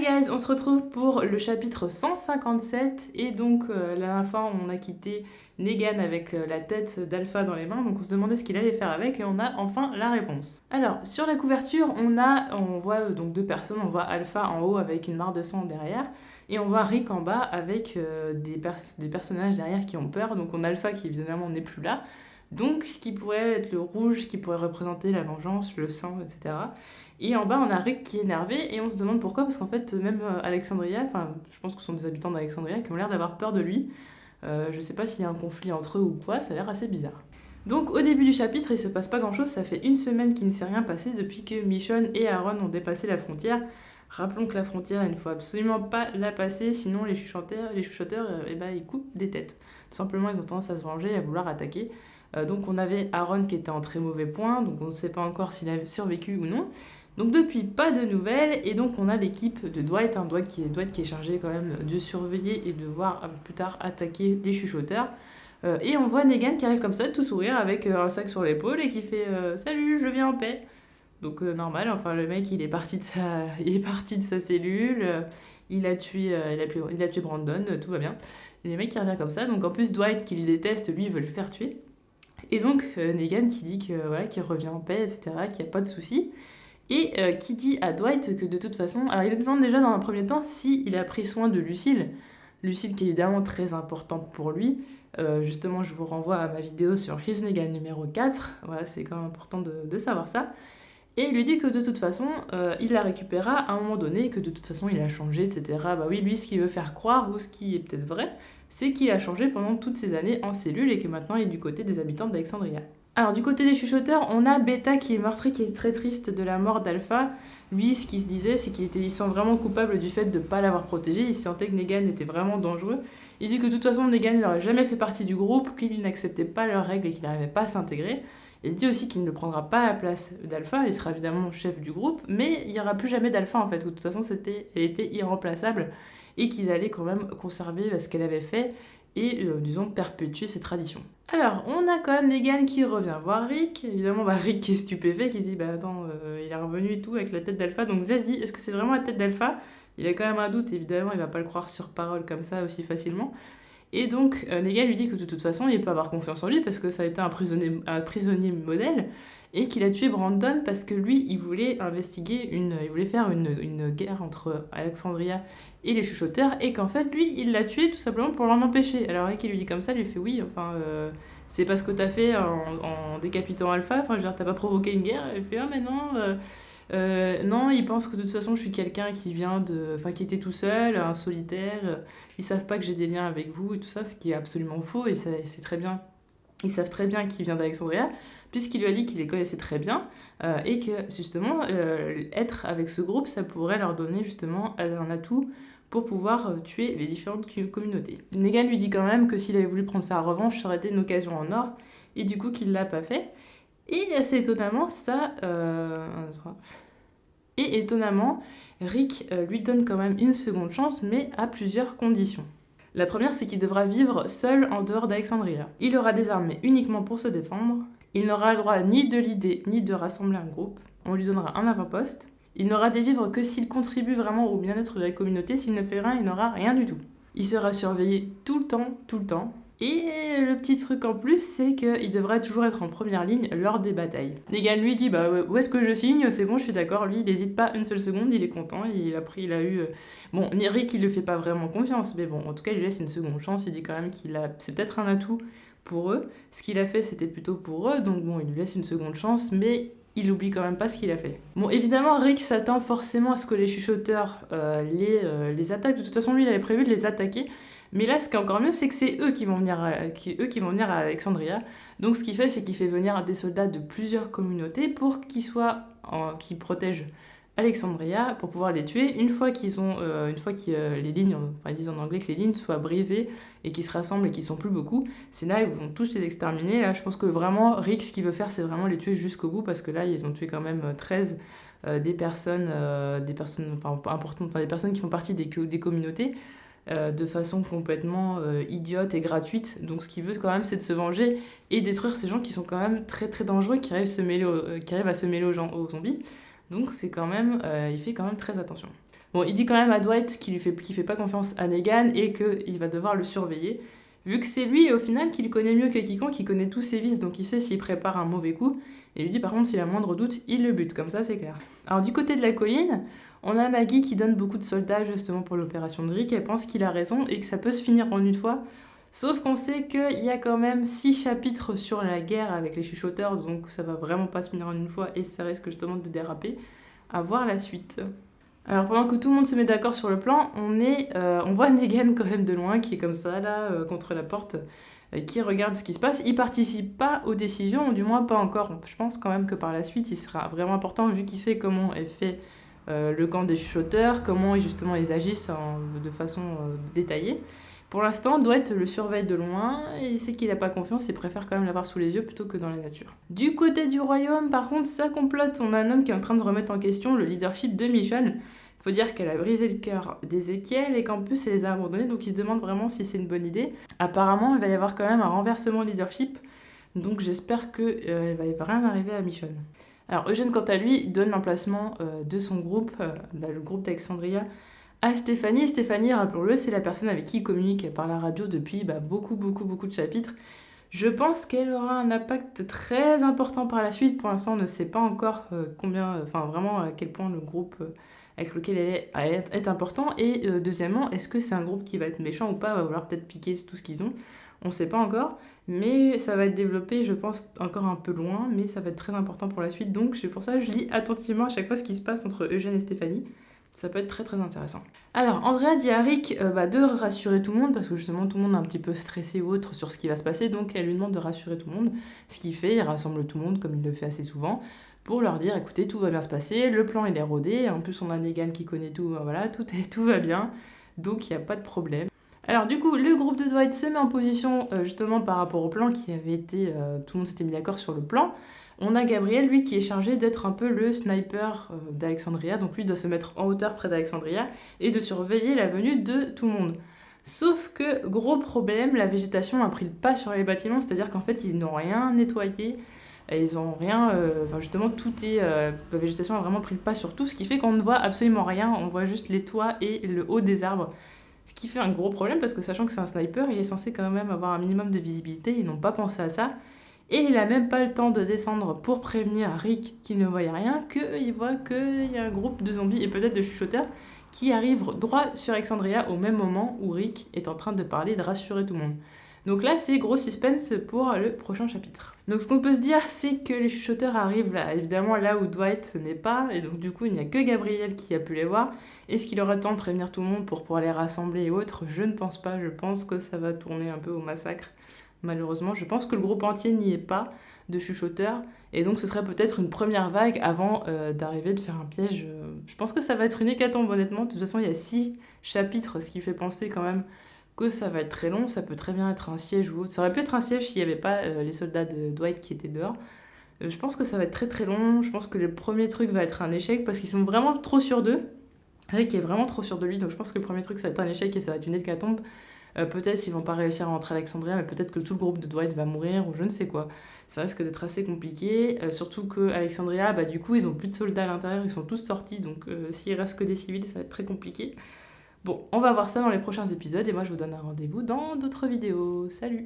guys, on se retrouve pour le chapitre 157 et donc la dernière fois on a quitté Negan avec la tête d'Alpha dans les mains, donc on se demandait ce qu'il allait faire avec et on a enfin la réponse. Alors sur la couverture on voit donc deux personnes, on voit Alpha en haut avec une mare de sang derrière et on voit Rick en bas avec des personnages derrière qui ont peur, donc on a Alpha qui évidemment n'est plus là, donc ce qui pourrait être le rouge qui pourrait représenter la vengeance, le sang, etc. Et en bas, on a Rick qui est énervé et on se demande pourquoi, parce qu'en fait, même Alexandria, enfin, je pense que ce sont des habitants d'Alexandria qui ont l'air d'avoir peur de lui. Je sais pas s'il y a un conflit entre eux ou quoi, ça a l'air assez bizarre. Donc, au début du chapitre, il se passe pas grand chose, ça fait une semaine qu'il ne s'est rien passé depuis que Michonne et Aaron ont dépassé la frontière. Rappelons que la frontière, il ne faut absolument pas la passer, sinon les chuchoteurs ils coupent des têtes. Tout simplement, ils ont tendance à se venger et à vouloir attaquer. Donc, on avait Aaron qui était en très mauvais point, donc on ne sait pas encore s'il a survécu ou non. Donc depuis, pas de nouvelles, et donc on a l'équipe de Dwight, Dwight qui est chargé quand même de surveiller et de voir plus tard attaquer les chuchoteurs. Et on voit Negan qui arrive comme ça, tout sourire, avec un sac sur l'épaule et qui fait Salut, je viens en paix !» Donc normal, enfin le mec il est parti de sa cellule, il a tué Brandon, tout va bien. Et les mecs qui revient comme ça, donc en plus Dwight qui le déteste, lui il veut le faire tuer. Et donc Negan qui dit qu'il revient en paix, etc., qu'il n'y a pas de souci. Et qui dit à Dwight que de toute façon... Alors il lui demande déjà dans un premier temps s'il a pris soin de Lucille. Lucille qui est évidemment très importante pour lui. Justement, je vous renvoie à ma vidéo sur His Negan numéro 4. Voilà, c'est quand même important de savoir ça. Et il lui dit que de toute façon, il la récupérera à un moment donné, que de toute façon il a changé, etc. Bah oui, lui, ce qu'il veut faire croire, ou ce qui est peut-être vrai, c'est qu'il a changé pendant toutes ces années en cellule et que maintenant il est du côté des habitants d'Alexandria. Alors du côté des chuchoteurs, on a Beta qui est meurtri, qui est très triste de la mort d'Alpha. Lui, ce qu'il se disait, c'est qu'il se sent vraiment coupable du fait de ne pas l'avoir protégé. Il sentait que Negan était vraiment dangereux. Il dit que de toute façon, Negan n'aurait jamais fait partie du groupe, qu'il n'acceptait pas leurs règles et qu'il n'arrivait pas à s'intégrer. Il dit aussi qu'il ne prendra pas la place d'Alpha, il sera évidemment chef du groupe, mais il n'y aura plus jamais d'Alpha en fait, où de toute façon elle était irremplaçable et qu'ils allaient quand même conserver ce qu'elle avait fait et disons perpétuer ses traditions. Alors, on a quand même Negan qui revient voir Rick, évidemment Rick qui est stupéfait, qui se dit attends, il est revenu et tout avec la tête d'Alpha, donc déjà se dit est-ce que c'est vraiment la tête d'Alpha? Il a quand même un doute, évidemment, il va pas le croire sur parole comme ça aussi facilement. Et donc Negan lui dit que de toute façon il peut avoir confiance en lui parce que ça a été un prisonnier modèle et qu'il a tué Brandon parce que lui il voulait faire une guerre entre Alexandria et les chuchoteurs et qu'en fait lui il l'a tué tout simplement pour l'en empêcher. Alors Rick il lui dit comme ça, lui fait oui, enfin c'est pas ce que t'as fait en décapitant Alpha, enfin je veux dire t'as pas provoqué une guerre, il fait mais non. Non, ils pensent que de toute façon je suis quelqu'un qui qui était tout seul, un solitaire. Ils savent pas que j'ai des liens avec vous et tout ça, ce qui est absolument faux. Et c'est très bien. Ils savent très bien qu'il vient d'Alexandria, puisqu'il lui a dit qu'il les connaissait très bien et que justement être avec ce groupe, ça pourrait leur donner justement un atout pour pouvoir tuer les différentes communautés. Negan lui dit quand même que s'il avait voulu prendre sa revanche, ça aurait été une occasion en or, et du coup qu'il l'a pas fait. Et assez étonnamment, Et étonnamment, Rick lui donne quand même une seconde chance, mais à plusieurs conditions. La première, c'est qu'il devra vivre seul en dehors d'Alexandria. Il aura des armes uniquement pour se défendre. Il n'aura le droit ni de l'idée, ni de rassembler un groupe. On lui donnera un avant-poste. Il n'aura des vivres que s'il contribue vraiment au bien-être de la communauté. S'il ne fait rien, il n'aura rien du tout. Il sera surveillé tout le temps. Et le petit truc en plus, c'est qu'il devrait toujours être en première ligne lors des batailles. Negan lui dit où est-ce que je signe? C'est bon, je suis d'accord. Lui, il n'hésite pas une seule seconde, il est content. Bon, Rick, il le fait pas vraiment confiance, mais bon, en tout cas, il lui laisse une seconde chance. Il dit quand même c'est peut-être un atout pour eux. Ce qu'il a fait, c'était plutôt pour eux, donc bon, il lui laisse une seconde chance, mais il oublie quand même pas ce qu'il a fait. Bon, évidemment, Rick s'attend forcément à ce que les chuchoteurs les attaquent. De toute façon, lui, il avait prévu de les attaquer. Mais là, ce qui est encore mieux, c'est que c'est eux qui vont venir à Alexandria. Donc, ce qu'il fait, c'est qu'il fait venir des soldats de plusieurs communautés pour qu'ils protègent Alexandria pour pouvoir les tuer. Une fois que les lignes, enfin ils disent en anglais que les lignes soient brisées et qu'ils se rassemblent et qu'ils sont plus beaucoup, c'est là ils vont tous les exterminer. Là, je pense que vraiment Rick, ce qu'il veut faire, c'est vraiment les tuer jusqu'au bout parce que là, ils ont tué quand même 13 des personnes importantes, des personnes qui font partie des communautés. De façon complètement idiote et gratuite. Donc ce qu'il veut quand même, c'est de se venger et détruire ces gens qui sont quand même très très dangereux, qui arrivent à se mêler aux zombies. Donc c'est quand même, il fait quand même très attention. Bon, il dit quand même à Dwight qu'il fait pas confiance à Negan et qu'il va devoir le surveiller, vu que c'est lui au final qui le connaît mieux que quiconque, qui connaît tous ses vices, donc il sait s'il prépare un mauvais coup, et lui dit par contre s'il a le moindre doute, il le bute, comme ça c'est clair. Alors du côté de la colline, on a Maggie qui donne beaucoup de soldats justement pour l'opération de Rick, elle pense qu'il a raison et que ça peut se finir en une fois, sauf qu'on sait qu'il y a quand même 6 chapitres sur la guerre avec les chuchoteurs, donc ça va vraiment pas se finir en une fois et ça risque justement de déraper. À voir la suite. Alors pendant que tout le monde se met d'accord sur le plan, on voit Negan quand même de loin qui est comme ça là contre la porte, qui regarde ce qui se passe. Il participe pas aux décisions, ou du moins pas encore. Je pense quand même que par la suite il sera vraiment important vu qu'il sait comment est fait le camp des chuchoteurs, comment justement ils agissent de façon détaillée. Pour l'instant, Dwight le surveille de loin et il sait qu'il n'a pas confiance et préfère quand même l'avoir sous les yeux plutôt que dans la nature. Du côté du royaume, par contre, ça complote. On a un homme qui est en train de remettre en question le leadership de Michonne. Il faut dire qu'elle a brisé le cœur d'Ézéchiel et qu'en plus elle les a abandonnés, donc il se demande vraiment si c'est une bonne idée. Apparemment, il va y avoir quand même un renversement de leadership, donc j'espère qu'il va rien arriver à Michonne. Alors Eugène, quant à lui, donne l'emplacement de son groupe, le groupe d'Alexandria, à Stéphanie. Stéphanie, rappelons-le, c'est la personne avec qui il communique par la radio depuis beaucoup de chapitres. Je pense qu'elle aura un impact très important par la suite. Pour l'instant, on ne sait pas encore vraiment à quel point le groupe avec lequel elle est important. Et deuxièmement, est-ce que c'est un groupe qui va être méchant ou pas, va vouloir peut-être piquer tout ce qu'ils ont. On ne sait pas encore, mais ça va être développé, je pense, encore un peu loin, mais ça va être très important pour la suite. Donc c'est pour ça que je lis attentivement à chaque fois ce qui se passe entre Eugène et Stéphanie. Ça peut être très intéressant. Alors, Andrea dit à Rick de rassurer tout le monde, parce que justement tout le monde est un petit peu stressé ou autre sur ce qui va se passer, donc elle lui demande de rassurer tout le monde. Ce qu'il fait, il rassemble tout le monde, comme il le fait assez souvent, pour leur dire, écoutez, tout va bien se passer, le plan il est rodé, en plus on a Negan qui connaît tout, voilà, tout va bien, donc il n'y a pas de problème. Alors du coup, le groupe de Dwight se met en position justement par rapport au plan qui avait été... tout le monde s'était mis d'accord sur le plan. On a Gabriel, lui, qui est chargé d'être un peu le sniper d'Alexandria. Donc lui doit se mettre en hauteur près d'Alexandria et de surveiller la venue de tout le monde. Sauf que, gros problème, la végétation a pris le pas sur les bâtiments. C'est-à-dire qu'en fait, ils n'ont rien nettoyé. Ils ont rien... justement, la végétation a vraiment pris le pas sur tout. Ce qui fait qu'on ne voit absolument rien. On voit juste les toits et le haut des arbres. Ce qui fait un gros problème parce que sachant que c'est un sniper, il est censé quand même avoir un minimum de visibilité. Ils n'ont pas pensé à ça. Et il n'a même pas le temps de descendre pour prévenir Rick qui ne voyait rien, qu'il voit qu'il y a un groupe de zombies et peut-être de chuchoteurs qui arrivent droit sur Alexandria au même moment où Rick est en train de parler et de rassurer tout le monde. Donc là, c'est gros suspense pour le prochain chapitre. Donc ce qu'on peut se dire, c'est que les chuchoteurs arrivent là, évidemment là où Dwight n'est pas, et donc du coup, il n'y a que Gabriel qui a pu les voir. Est-ce qu'il aura le temps de prévenir tout le monde pour pouvoir les rassembler et autres? Je ne pense pas, je pense que ça va tourner un peu au massacre. Malheureusement, je pense que le groupe entier n'y est pas de chuchoteurs et donc ce serait peut-être une première vague avant d'arriver de faire un piège. Je pense que ça va être une hécatombe honnêtement. De toute façon, il y a 6 chapitres, ce qui fait penser quand même que ça va être très long. Ça peut très bien être un siège ou autre. Ça aurait pu être un siège s'il n'y avait pas les soldats de Dwight qui étaient dehors. Je pense que ça va être très long. Je pense que le premier truc va être un échec parce qu'ils sont vraiment trop sûrs d'eux. Rick est vraiment trop sûr de lui, donc je pense que le premier truc ça va être un échec et ça va être une hécatombe. Peut-être qu'ils vont pas réussir à rentrer à Alexandria, mais peut-être que tout le groupe de Dwight va mourir ou je ne sais quoi. Ça risque d'être assez compliqué, surtout que Alexandria, du coup, ils ont plus de soldats à l'intérieur, ils sont tous sortis, donc s'il reste que des civils, ça va être très compliqué. Bon, on va voir ça dans les prochains épisodes et moi je vous donne un rendez-vous dans d'autres vidéos. Salut!